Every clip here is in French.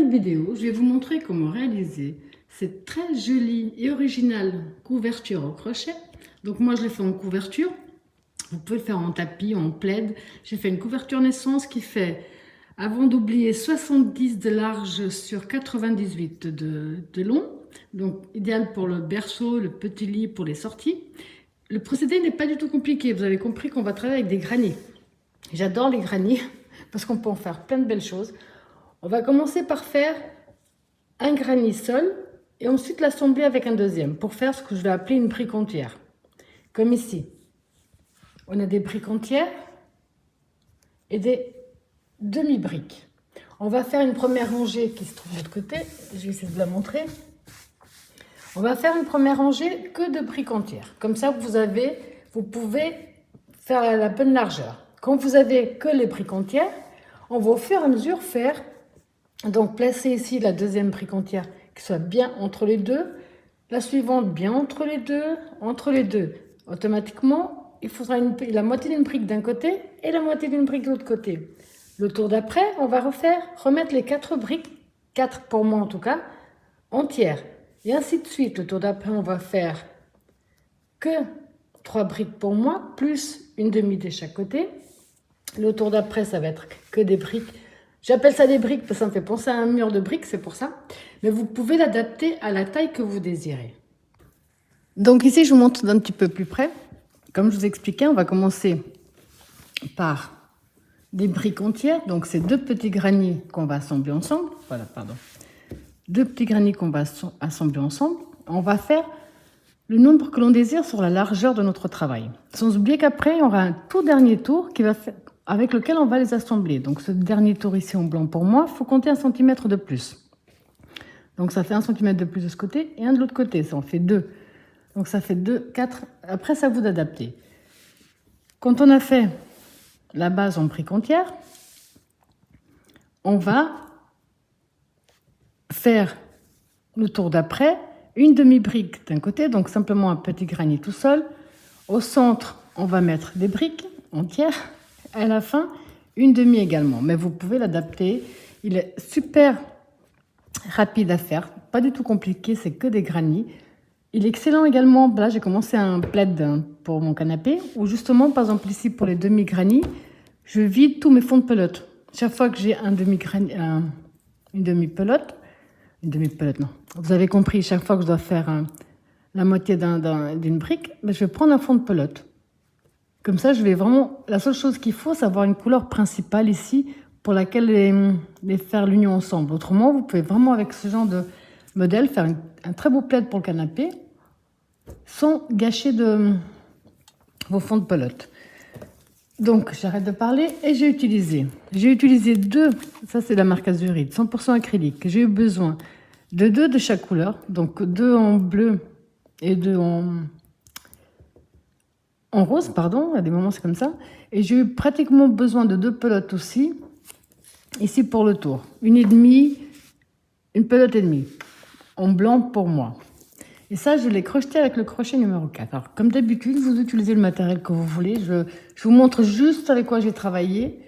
nouvelle vidéo, je vais vous montrer comment réaliser cette très jolie et originale couverture au crochet. Donc moi je l'ai fait en couverture, vous pouvez le faire en tapis, en plaid. J'ai fait une couverture naissance qui fait, avant d'oublier, 70 de large sur 98 de long. Donc idéal pour le berceau, le petit lit, pour les sorties. Le procédé n'est pas du tout compliqué, vous avez compris qu'on va travailler avec des granits. J'adore les granits parce qu'on peut en faire plein de belles choses. On va commencer par faire un granit seul et ensuite l'assembler avec un deuxième pour faire ce que je vais appeler une brique entière. Comme ici, on a des briques entières et des demi-briques. On va faire une première rangée qui se trouve de l'autre côté. Je vais essayer de la montrer. On va faire une première rangée que de briques entières. Comme ça, vous pouvez faire la bonne largeur. Quand vous avez que les briques entières, on va au fur et à mesure faire, donc placer ici la deuxième brique entière qui soit bien entre les deux, la suivante bien entre les deux. Automatiquement, il faudra la moitié d'une brique d'un côté et la moitié d'une brique de l'autre côté. Le tour d'après, on va remettre les 4 briques, 4 pour moi en tout cas, entières. Et ainsi de suite. Le tour d'après, on va faire que 3 briques pour moi, plus une demi de chaque côté. Le tour d'après, ça va être que des briques. J'appelle ça des briques parce que ça me fait penser à un mur de briques, c'est pour ça. Mais vous pouvez l'adapter à la taille que vous désirez. Donc ici, je vous montre d'un petit peu plus près. Comme je vous expliquais, on va commencer par des briques entières. Donc c'est 2 petits granits qu'on va assembler ensemble. Voilà, pardon. 2 petits granits qu'on va assembler ensemble. On va faire le nombre que l'on désire sur la largeur de notre travail. Sans oublier qu'après, on aura un tout dernier tour avec lequel on va les assembler. Donc ce dernier tour ici en blanc pour moi, il faut compter 1 cm de plus. Donc ça fait 1 cm de plus de ce côté et un de l'autre côté. Ça en fait 2. Donc ça fait 2, 4. Après, c'est à vous d'adapter. Quand on a fait la base en briques entières, on va faire le tour d'après, une demi-brique d'un côté, donc simplement un petit granit tout seul. Au centre, on va mettre des briques entières. À la fin, une demi également. Mais vous pouvez l'adapter. Il est super rapide à faire, pas du tout compliqué, c'est que des granits. Il est excellent également. Là, j'ai commencé un plaid pour mon canapé, où justement, par exemple ici pour les demi-granits, je vide tous mes fonds de pelote. Chaque fois que j'ai une demi-pelote, non. Vous avez compris, chaque fois que je dois faire la moitié d'une brique, je vais prendre un fond de pelote. Comme ça, la seule chose qu'il faut, c'est avoir une couleur principale ici pour laquelle les faire l'union ensemble. Autrement, vous pouvez vraiment, avec ce genre de modèle, faire un très beau plaid pour le canapé sans gâcher vos fonds de pelote. Donc, j'arrête de parler et j'ai utilisé 2, ça c'est la marque Azurite, 100% acrylique. J'ai eu besoin de 2 de chaque couleur, donc 2 en bleu et 2 en rose, pardon, à des moments c'est comme ça. Et j'ai eu pratiquement besoin de 2 pelotes aussi, ici pour le tour. Une pelote et demie, en blanc pour moi. Et ça, je l'ai crocheté avec le crochet numéro 4. Alors, comme d'habitude, vous utilisez le matériel que vous voulez. Je vous montre juste avec quoi j'ai travaillé.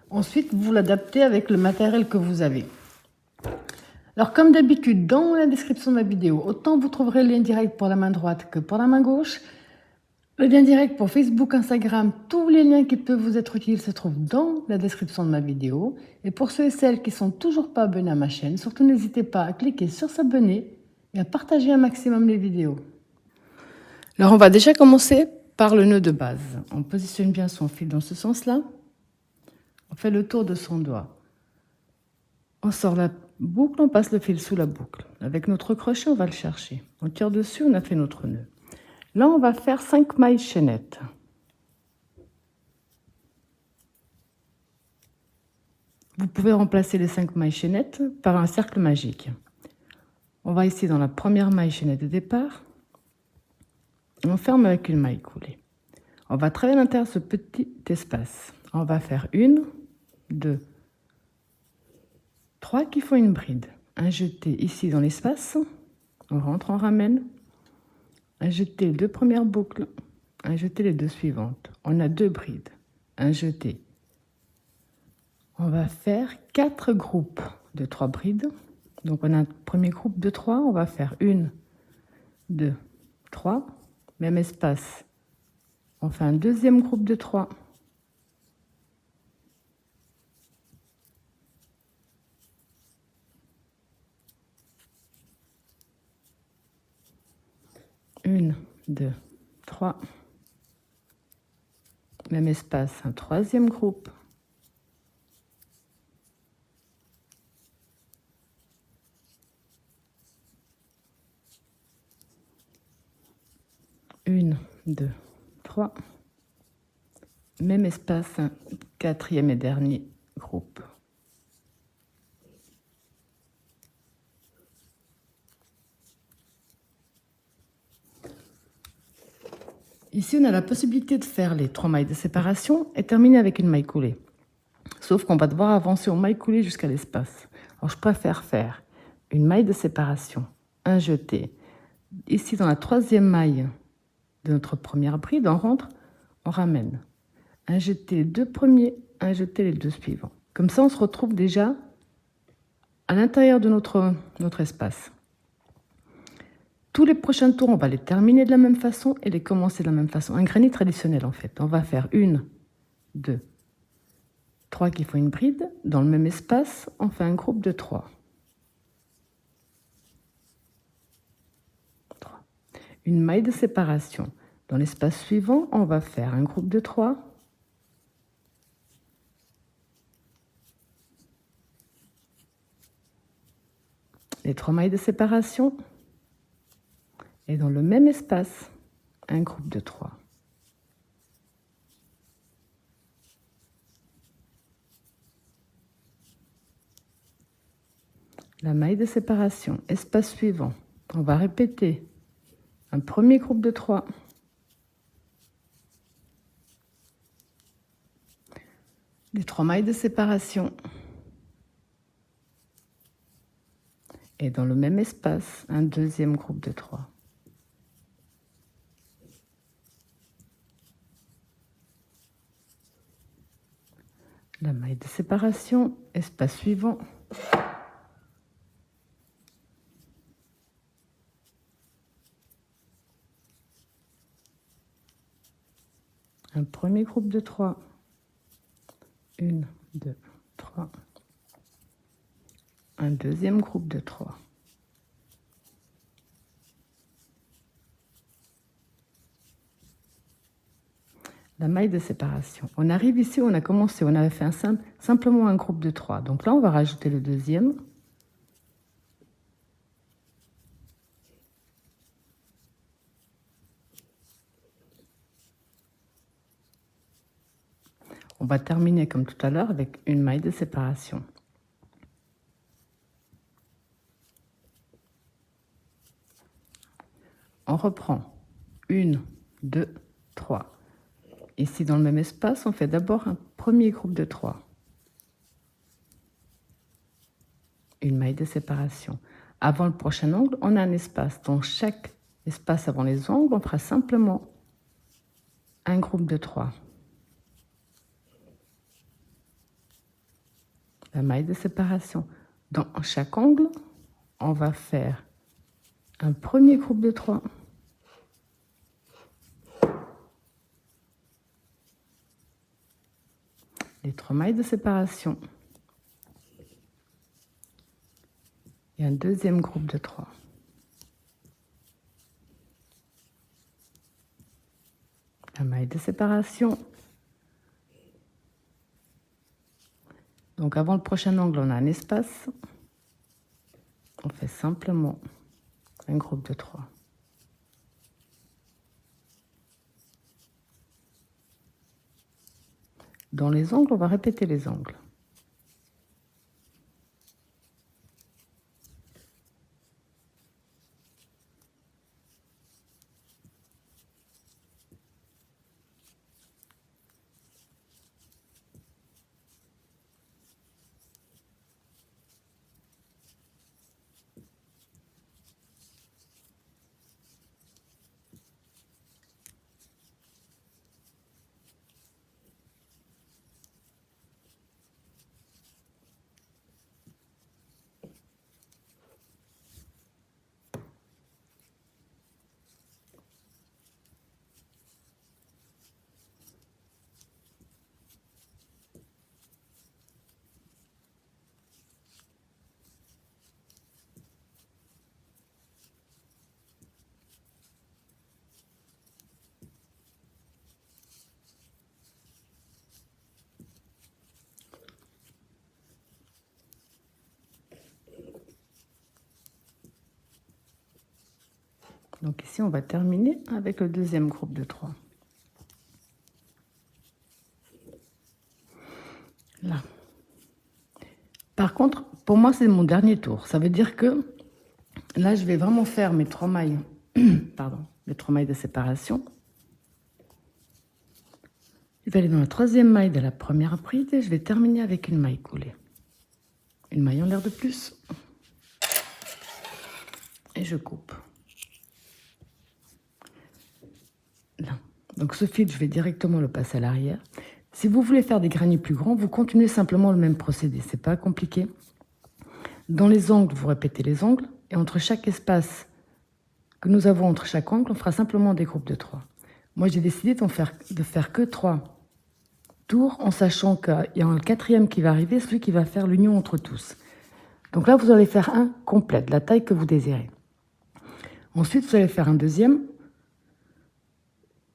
Ensuite, vous l'adaptez avec le matériel que vous avez. Alors, comme d'habitude, dans la description de ma vidéo, autant vous trouverez le lien direct pour la main droite que pour la main gauche. Le lien direct pour Facebook, Instagram, tous les liens qui peuvent vous être utiles se trouvent dans la description de ma vidéo. Et pour ceux et celles qui ne sont toujours pas abonnés à ma chaîne, surtout n'hésitez pas à cliquer sur s'abonner et à partager un maximum les vidéos. Alors on va déjà commencer par le nœud de base. On positionne bien son fil dans ce sens-là. On fait le tour de son doigt. On sort la boucle, on passe le fil sous la boucle. Avec notre crochet, on va le chercher. On tire dessus, on a fait notre nœud. Là, on va faire 5 mailles chaînettes. Vous pouvez remplacer les 5 mailles chaînettes par un cercle magique. On va ici dans la première maille chaînette de départ. Et on ferme avec une maille coulée. On va travailler à l'intérieur de ce petit espace. On va faire 1, 2, 3 qui font une bride. Un jeté ici dans l'espace. On rentre, on ramène. Un jeté les 2 premières boucles. Un jeté les 2 suivantes. On a 2 brides. Un jeté. On va faire 4 groupes de 3 brides. Donc on a un premier groupe de 3, on va faire 1, 2, 3, même espace. On fait un deuxième groupe de 3. Une, 2, 3. Même espace, un troisième groupe. Une, 2, 3. Même espace, un quatrième et dernier groupe. Ici, on a la possibilité de faire les 3 mailles de séparation et terminer avec une maille coulée. Sauf qu'on va devoir avancer en maille coulée jusqu'à l'espace. Alors, je préfère faire une maille de séparation, un jeté. Ici, dans la troisième maille de notre première bride, on rentre, on ramène. Un jeté les 2 premiers, un jeté les 2 suivants. Comme ça, on se retrouve déjà à l'intérieur de notre espace. Tous les prochains tours, on va les terminer de la même façon et les commencer de la même façon. Un granit traditionnel, en fait. On va faire 1, 2, 3 qui font une bride. Dans le même espace, on fait un groupe de 3. 3. Une maille de séparation. Dans l'espace suivant, on va faire un groupe de 3. Les 3 mailles de séparation. Et dans le même espace, un groupe de 3. La maille de séparation, espace suivant. On va répéter un premier groupe de 3. Les 3 mailles de séparation. Et dans le même espace, un deuxième groupe de 3. La maille de séparation, espace suivant. Un premier groupe de 3. 1, 2, 3. Un deuxième groupe de 3. La maille de séparation. On arrive ici, on a commencé, on avait fait simplement un groupe de 3. Donc là, on va rajouter le deuxième. On va terminer comme tout à l'heure avec une maille de séparation. On reprend 1, 2, 3. Ici, dans le même espace, on fait d'abord un premier groupe de 3. Une maille de séparation. Avant le prochain angle, on a un espace. Dans chaque espace avant les angles, on fera simplement un groupe de 3. La maille de séparation. Dans chaque angle, on va faire un premier groupe de 3. Les 3 mailles de séparation. Et un deuxième groupe de 3. La maille de séparation. Donc avant le prochain angle, on a un espace. On fait simplement un groupe de 3. Dans les angles, on va répéter les angles. Donc ici, on va terminer avec le deuxième groupe de 3. Là. Par contre, pour moi, c'est mon dernier tour. Ça veut dire que là, je vais vraiment faire mes 3 mailles, pardon, les 3 mailles de séparation. Je vais aller dans la 3e maille de la première prise et je vais terminer avec une maille coulée. Une maille en l'air de plus. Et je coupe. Là. Donc ce fil, je vais directement le passer à l'arrière. Si vous voulez faire des granits plus grands, vous continuez simplement le même procédé. C'est pas compliqué. Dans les angles, vous répétez les angles. Et entre chaque espace que nous avons entre chaque angle, on fera simplement des groupes de 3. Moi, j'ai décidé de faire que 3 tours, en sachant qu'il y a un 4e qui va arriver, celui qui va faire l'union entre tous. Donc là, vous allez faire un complet, de la taille que vous désirez. Ensuite, vous allez faire un 2e.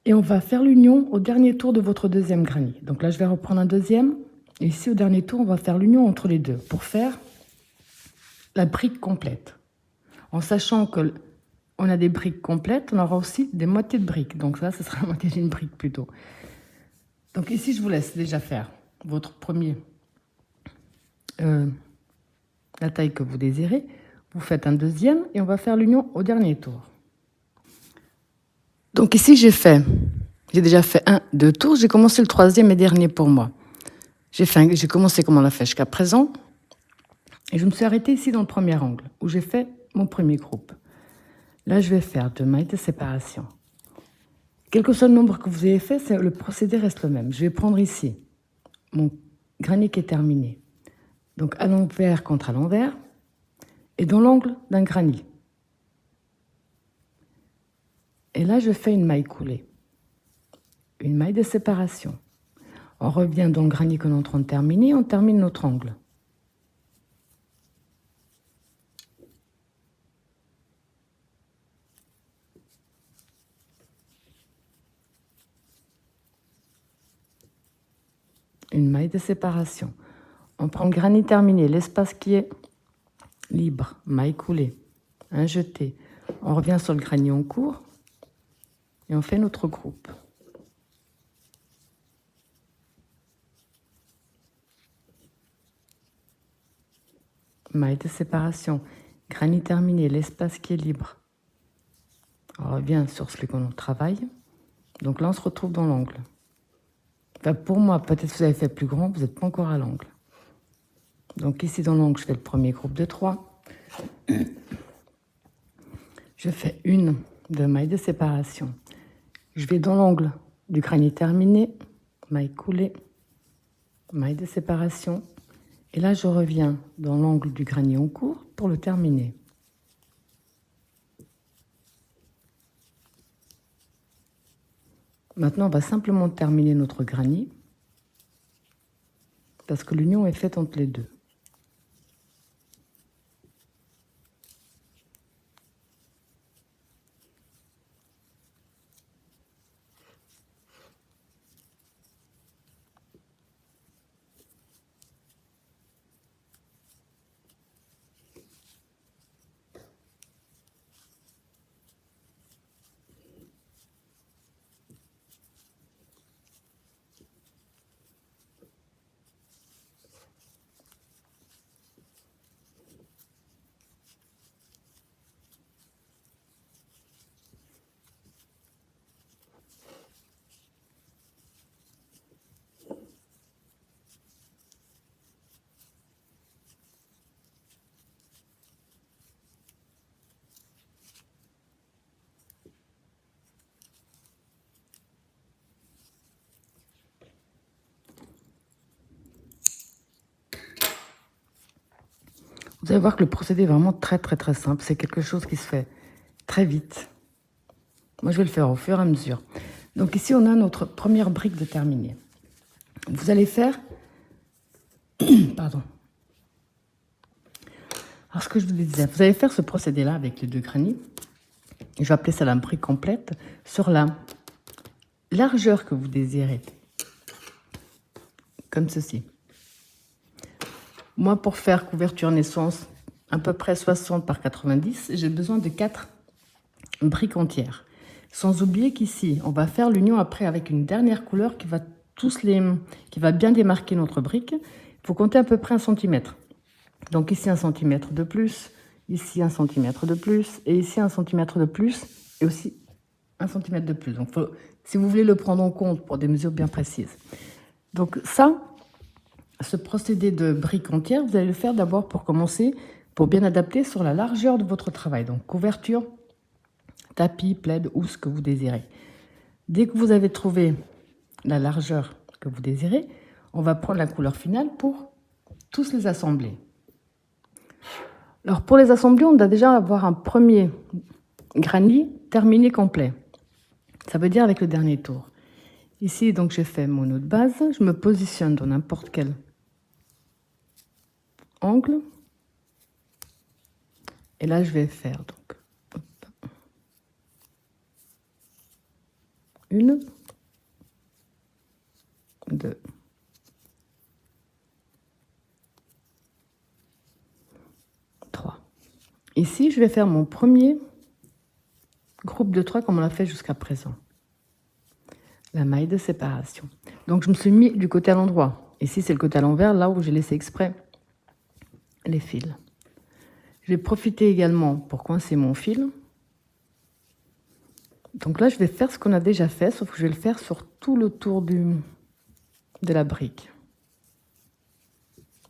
Et on va faire l'union au dernier tour de votre 2e granit. Donc là, je vais reprendre un 2e. Et ici, au dernier tour, on va faire l'union entre les deux pour faire la brique complète. En sachant qu'on a des briques complètes, on aura aussi des moitiés de briques. Donc ça, ce sera la moitié d'une brique plutôt. Donc ici, je vous laisse déjà faire votre premier, la taille que vous désirez. Vous faites un 2e et on va faire l'union au dernier tour. Donc ici, j'ai déjà fait 1, 2 tours. J'ai commencé le 3e et dernier pour moi. J'ai commencé comme on l'a fait jusqu'à présent. Et je me suis arrêtée ici dans le premier angle, où j'ai fait mon premier groupe. Là, je vais faire 2 mailles de séparation. Quel que soit le nombre que vous ayez fait, le procédé reste le même. Je vais prendre ici mon granit qui est terminé. Donc à l'envers contre à l'envers, et dans l'angle d'un granit. Et là, je fais une maille coulée. Une maille de séparation. On revient dans le granit qu'on est en train de terminer, on termine notre angle. Une maille de séparation. On prend le granit terminé, l'espace qui est libre, maille coulée, un jeté. On revient sur le granit en cours et on fait notre groupe. Maille de séparation, granit terminé, l'espace qui est libre. On revient sur celui qu'on travaille. Donc là, on se retrouve dans l'angle. Enfin, pour moi, peut-être que vous avez fait plus grand, vous n'êtes pas encore à l'angle. Donc ici, dans l'angle, je fais le premier groupe de 3. Je fais une de maille de séparation. Je vais dans l'angle du granit terminé, maille coulée, maille de séparation. Et là, je reviens dans l'angle du granit en cours pour le terminer. Maintenant, on va simplement terminer notre granit parce que l'union est faite entre les deux. Vous allez voir que le procédé est vraiment très simple. C'est quelque chose qui se fait très vite. Moi, je vais le faire au fur et à mesure. Donc ici, on a notre première brique de terminée. Vous allez faire... Pardon. Alors, ce que je vous disais, vous allez faire ce procédé-là avec les 2 granits. Je vais appeler ça la brique complète. Sur la largeur que vous désirez. Comme ceci. Moi, pour faire couverture naissance, à peu près 60 par 90, j'ai besoin de 4 brique entière. Sans oublier qu'ici, on va faire l'union après avec une dernière couleur qui va, qui va bien démarquer notre brique. Il faut compter à peu près 1 centimètre. Donc ici 1 centimètre de plus, ici 1 centimètre de plus, et ici 1 centimètre de plus, et aussi 1 centimètre de plus. Donc si vous voulez le prendre en compte pour des mesures bien précises. Donc ça, ce procédé de brique entière, vous allez le faire d'abord pour commencer, pour bien adapter sur la largeur de votre travail. Donc couverture, tapis, plaid ou ce que vous désirez. Dès que vous avez trouvé la largeur que vous désirez, on va prendre la couleur finale pour tous les assembler. Alors pour les assembler, on doit déjà avoir un premier granit terminé complet. Ça veut dire avec le dernier tour. Ici, donc, j'ai fait mon nœud de base. Je me positionne dans n'importe quel angle. Et là, je vais faire donc hop, 1, 2, 3. Ici, je vais faire mon premier groupe de 3 comme on l'a fait jusqu'à présent. La maille de séparation. Donc, je me suis mis du côté à l'endroit. Ici, c'est le côté à l'envers, là où j'ai laissé exprès les fils. Je vais profiter également pour coincer mon fil. Donc là, je vais faire ce qu'on a déjà fait, sauf que je vais le faire sur tout le tour de la brique.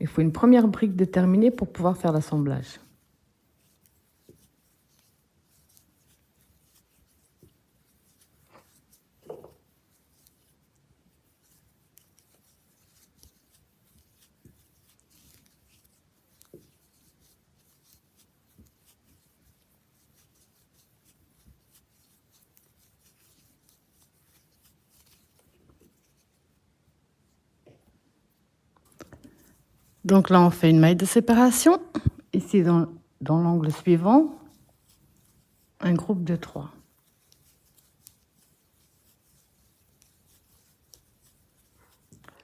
Il faut une première brique déterminée pour pouvoir faire l'assemblage. Donc là, on fait une maille de séparation. Ici, dans l'angle suivant, un groupe de 3.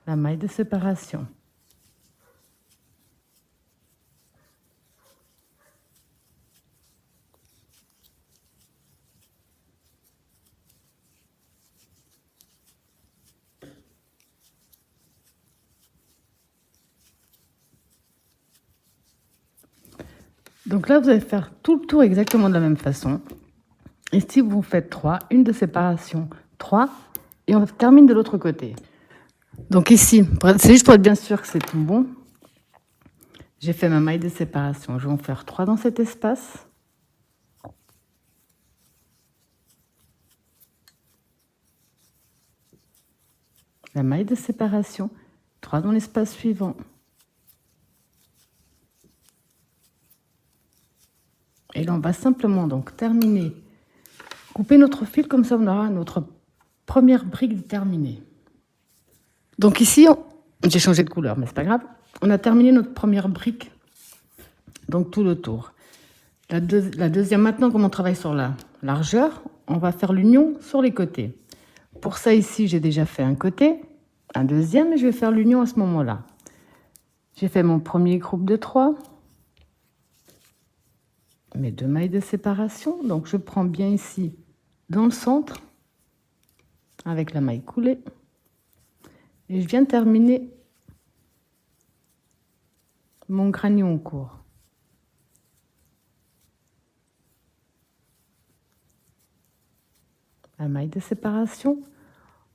La maille de séparation. Donc là, vous allez faire tout le tour exactement de la même façon. Ici, vous faites 3, une de séparation, 3, et on termine de l'autre côté. Donc ici, c'est juste pour être bien sûr que c'est tout bon. J'ai fait ma maille de séparation. Je vais en faire 3 dans cet espace. La maille de séparation, 3 dans l'espace suivant. Et là, on va simplement donc terminer, couper notre fil, comme ça on aura notre première brique terminée. Donc ici, j'ai changé de couleur, mais c'est pas grave. On a terminé notre première brique, donc tout le tour. La deuxième, maintenant, comme on travaille sur la largeur, on va faire l'union sur les côtés. Pour ça, ici, j'ai déjà fait un côté, un deuxième, et je vais faire l'union à ce moment-là. J'ai fait mon premier groupe de 3. Mes 2 mailles de séparation. Donc, je prends bien ici, dans le centre, avec la maille coulée. Et je viens terminer mon granion court. La maille de séparation,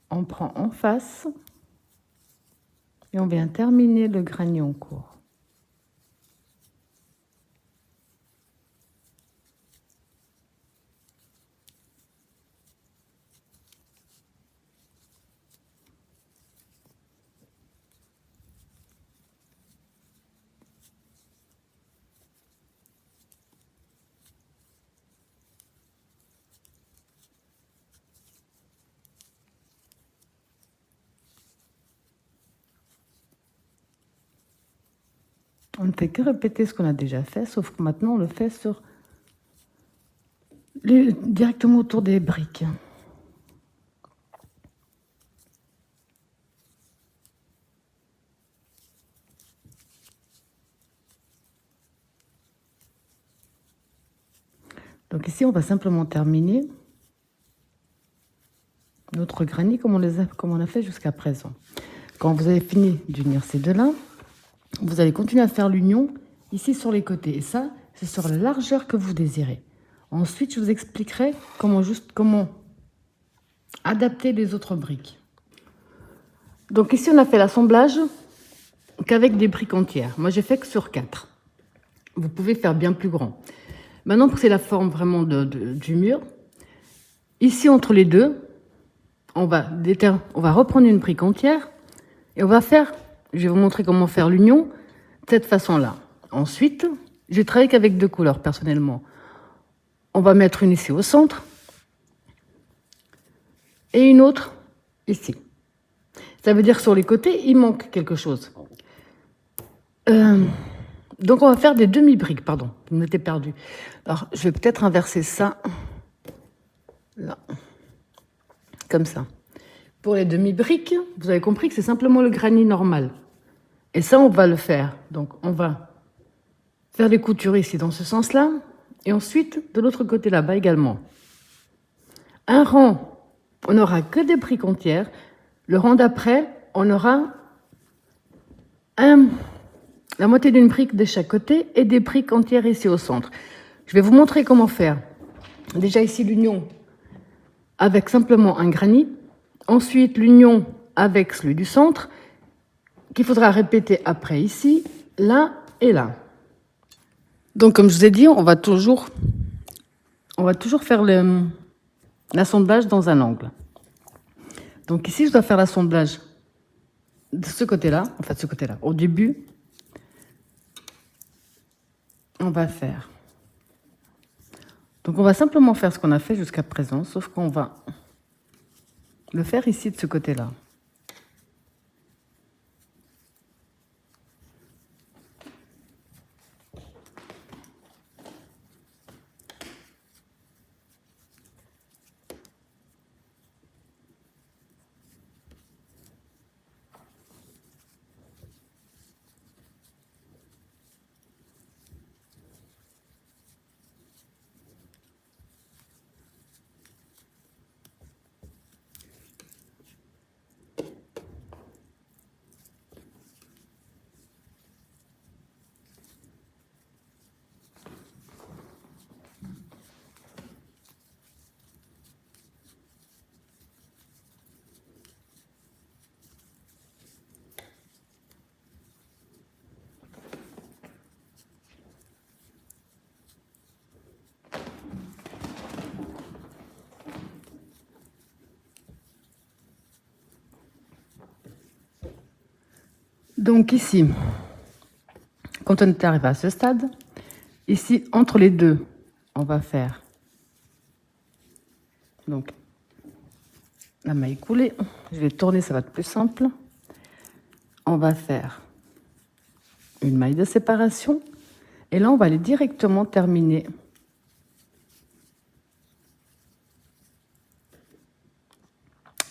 on prend en face et on vient terminer le granion court. On ne fait que répéter ce qu'on a déjà fait, sauf que maintenant on le fait directement autour des briques. Donc Donc ici, on va simplement terminer notre granit comme on a fait jusqu'à présent. Quand vous avez fini d'unir ces deux-là, vous allez continuer à faire l'union ici sur les côtés. Et ça, c'est sur la largeur que vous désirez. Ensuite, je vous expliquerai comment adapter les autres briques. Donc ici, on a fait l'assemblage qu'avec des briques entières. Moi, j'ai fait que sur 4. Vous pouvez faire bien plus grand. Maintenant, pour que c'est la forme vraiment du mur, ici, entre les deux, on va reprendre une brique entière et on va faire, je vais vous montrer comment faire l'union de cette façon-là. Ensuite, j'ai travaillé qu'avec 2 couleurs personnellement. On va mettre une ici au centre et une autre ici. Ça veut dire que sur les côtés, il manque quelque chose. Donc on va faire des demi-briques, pardon, vous m'étiez perdu. Alors je vais peut-être inverser ça, là, comme ça. Pour les demi-briques, vous avez compris que c'est simplement le granit normal. Et ça, on va le faire. Donc on va faire des coutures ici dans ce sens-là, et ensuite de l'autre côté là-bas également. Un rang, on n'aura que des briques entières. Le rang d'après, on aura la moitié d'une brique de chaque côté et des briques entières ici au centre. Je vais vous montrer comment faire. Déjà ici l'union avec simplement un granit. Ensuite l'union avec celui du centre qu'il faudra répéter après ici, là et là. Donc comme je vous ai dit, on va toujours faire l'assemblage dans un angle. Donc ici je dois faire l'assemblage de ce côté-là, enfin de ce côté-là. Au début, on va faire. Donc on va simplement faire ce qu'on a fait jusqu'à présent, sauf qu'on va le faire ici de ce côté-là. Donc ici, quand on est arrivé à ce stade, ici entre les deux, on va faire donc la maille coulée. Je vais tourner, ça va être plus simple. On va faire une maille de séparation et là on va aller directement terminer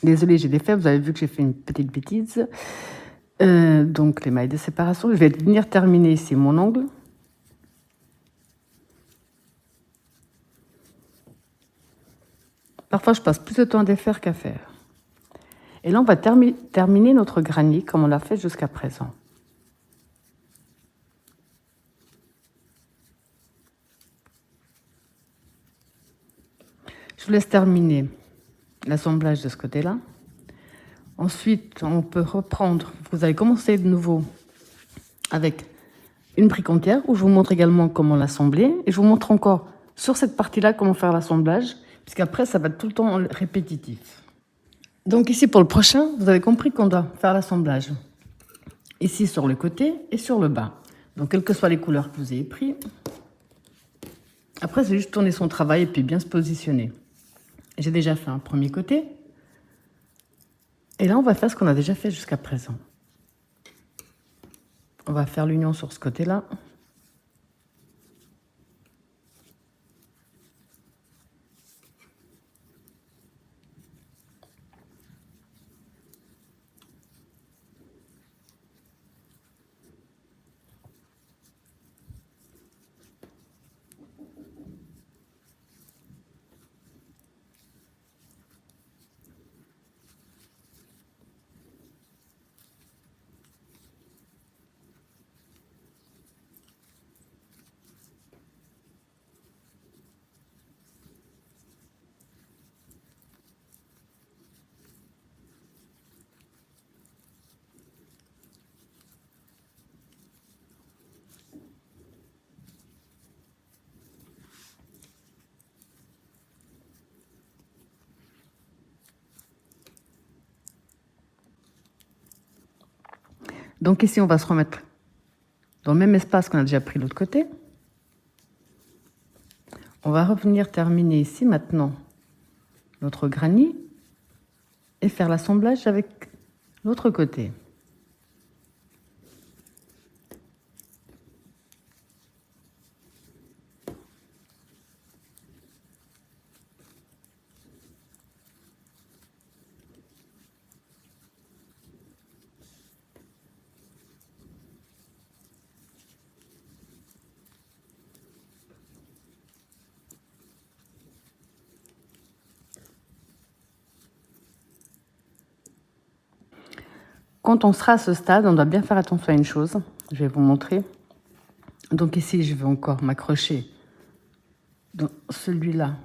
désolée, j'ai défait, vous avez vu que j'ai fait une petite bêtise. Donc les mailles de séparation, je vais venir terminer ici mon angle. Parfois je passe plus de temps à défaire qu'à faire. Et là on va terminer notre granit comme on l'a fait jusqu'à présent. Je vous laisse terminer l'assemblage de ce côté-là. Ensuite, on peut reprendre, vous allez commencer de nouveau avec une brique entière où je vous montre également comment l'assembler. Et je vous montre encore sur cette partie-là comment faire l'assemblage, puisqu'après, ça va être tout le temps répétitif. Donc ici, pour le prochain, vous avez compris qu'on doit faire l'assemblage. Ici, sur le côté et sur le bas. Donc, quelles que soient les couleurs que vous ayez prises. Après, c'est juste tourner son travail et puis bien se positionner. J'ai déjà fait un premier côté. Et là, on va faire ce qu'on a déjà fait jusqu'à présent. On va faire l'union sur ce côté-là. Donc ici, on va se remettre dans le même espace qu'on a déjà pris de l'autre côté. On va revenir terminer ici maintenant notre granit et faire l'assemblage avec l'autre côté. Quand on sera à ce stade, on doit bien faire attention à une chose. Je vais vous montrer. Donc ici, je vais encore m'accrocher dans celui-là.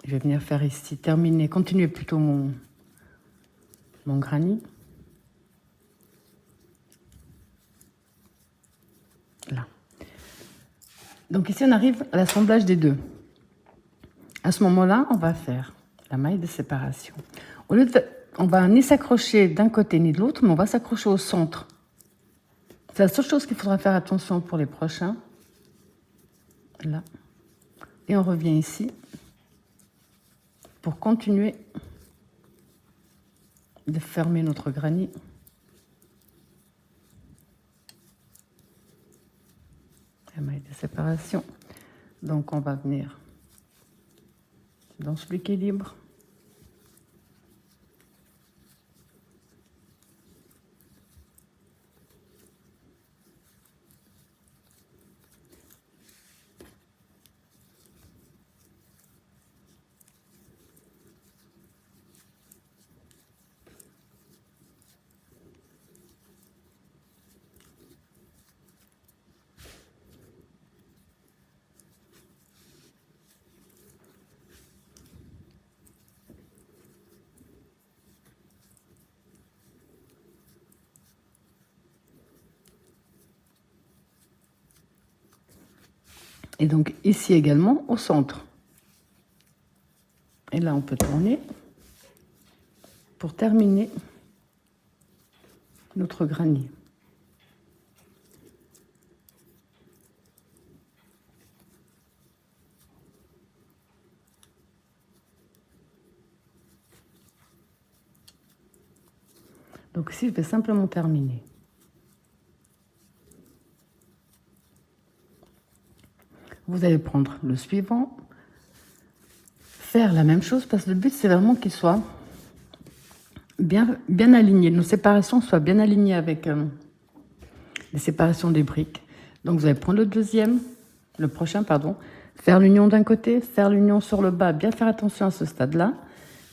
Je vais venir faire ici, terminer, continuer plutôt mon granit. Là. Donc ici, on arrive à l'assemblage des deux. À ce moment-là, on va faire la maille de séparation. Au lieu de, on va ni s'accrocher d'un côté ni de l'autre, mais on va s'accrocher au centre. C'est la seule chose qu'il faudra faire attention pour les prochains. Là. Et on revient ici pour continuer de fermer notre granit. La maille de séparation. Donc on va venir dans celui qui est libre. Et donc ici également au centre. Et là on peut tourner pour terminer notre granit. Donc ici je vais simplement terminer. Vous allez prendre le suivant, faire la même chose parce que le but c'est vraiment qu'il soit bien aligné, nos séparations soient bien alignées avec les séparations des briques. Donc vous allez prendre le prochain, faire l'union d'un côté, faire l'union sur le bas, bien faire attention à ce stade-là.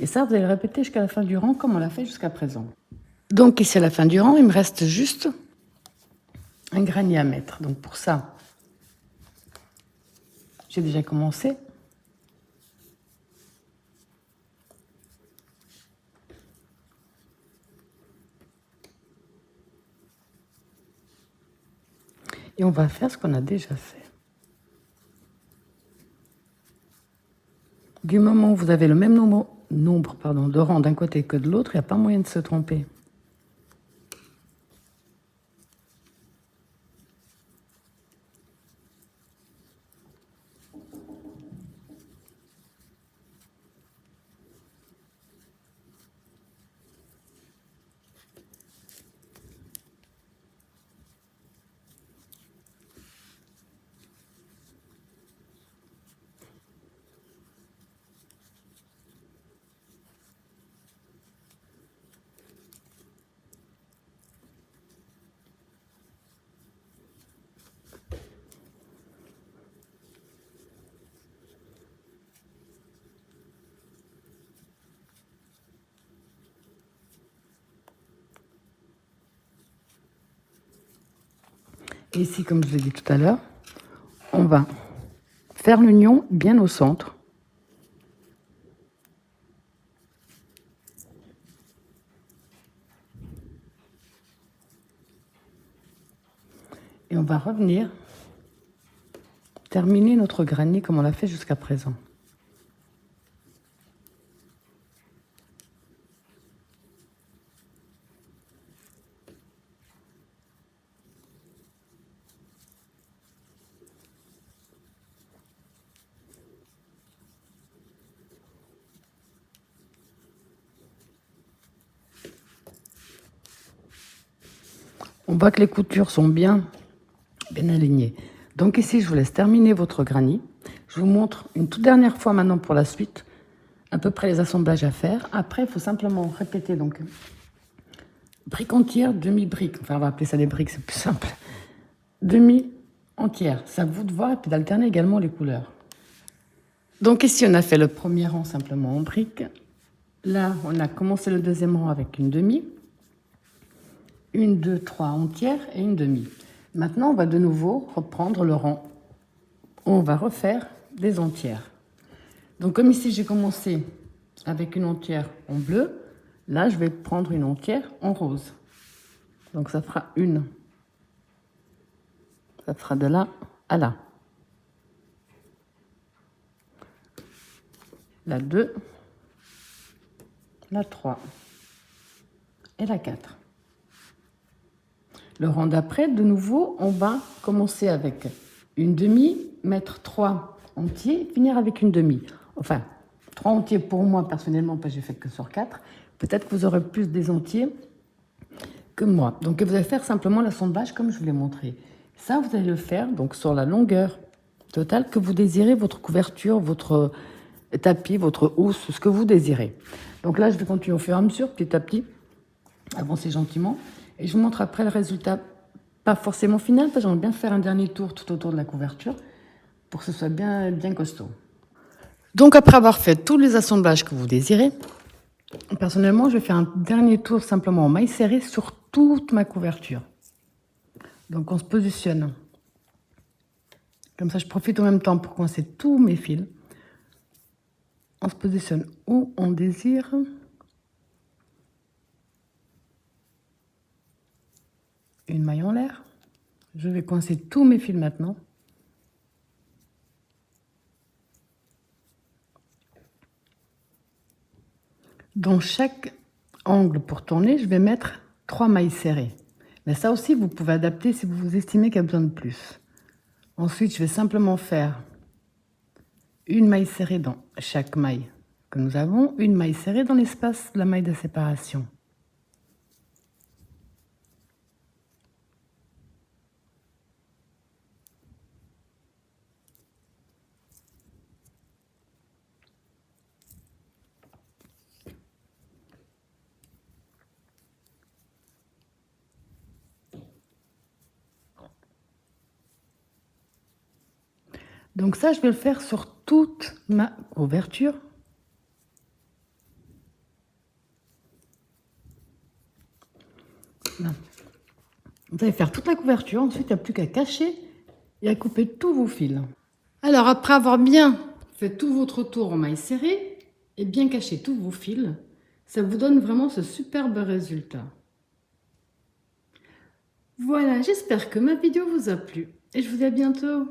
Et ça, vous allez le répéter jusqu'à la fin du rang comme on l'a fait jusqu'à présent. Donc ici à la fin du rang, il me reste juste un granit à mettre. Donc pour ça, j'ai déjà commencé. Et on va faire ce qu'on a déjà fait. Du moment où vous avez le même nombre de rangs d'un côté que de l'autre, il n'y a pas moyen de se tromper. Et ici, comme je l'ai dit tout à l'heure, on va faire l'union bien au centre. Et on va revenir terminer notre granit comme on l'a fait jusqu'à présent. On voit que les coutures sont bien alignées. Donc ici, je vous laisse terminer votre granny. Je vous montre une toute dernière fois maintenant pour la suite, à peu près les assemblages à faire. Après, il faut simplement répéter donc brique entière, demi-brique. Enfin, on va appeler ça des briques, c'est plus simple. Demi entière, c'est à vous de voir et puis d'alterner également les couleurs. Donc ici, on a fait le premier rang simplement en briques. Là, on a commencé le deuxième rang avec une demi. Une, deux, trois entières et une demi. Maintenant, on va de nouveau reprendre le rang. On va refaire des entières. Donc comme ici, j'ai commencé avec une entière en bleu, là, je vais prendre une entière en rose. Donc ça fera une. Ça fera de là à là. La 2, la 3 et la 4. Le rang d'après, de nouveau, on va commencer avec une demi, mettre 3 entiers, finir avec une demi. Enfin, 3 entiers pour moi, personnellement, parce que j'ai fait que sur 4. Peut-être que vous aurez plus des entiers que moi. Donc, vous allez faire simplement l'assemblage comme je vous l'ai montré. Ça, vous allez le faire donc sur la longueur totale que vous désirez, votre couverture, votre tapis, votre housse, ce que vous désirez. Donc là, je vais continuer au fur et à mesure, petit à petit, avancer gentiment. Et je vous montre après le résultat, pas forcément final, parce que j'aimerais bien faire un dernier tour tout autour de la couverture pour que ce soit bien costaud. Donc après avoir fait tous les assemblages que vous désirez, personnellement, je vais faire un dernier tour simplement en maille serrée sur toute ma couverture. Donc on se positionne. Comme ça, je profite en même temps pour coincer tous mes fils. On se positionne où on désire. Une maille en l'air. Je vais coincer tous mes fils maintenant. Dans chaque angle pour tourner, je vais mettre 3 mailles serrées. Mais ça aussi, vous pouvez adapter si vous estimez qu'il y a besoin de plus. Ensuite, je vais simplement faire une maille serrée dans chaque maille que nous avons, une maille serrée dans l'espace de la maille de séparation. Donc ça, je vais le faire sur toute ma couverture. Là. Vous allez faire toute la couverture, ensuite il n'y a plus qu'à cacher et à couper tous vos fils. Alors après avoir bien fait tout votre tour en maille serrée et bien caché tous vos fils, ça vous donne vraiment ce superbe résultat. Voilà, j'espère que ma vidéo vous a plu et je vous dis à bientôt.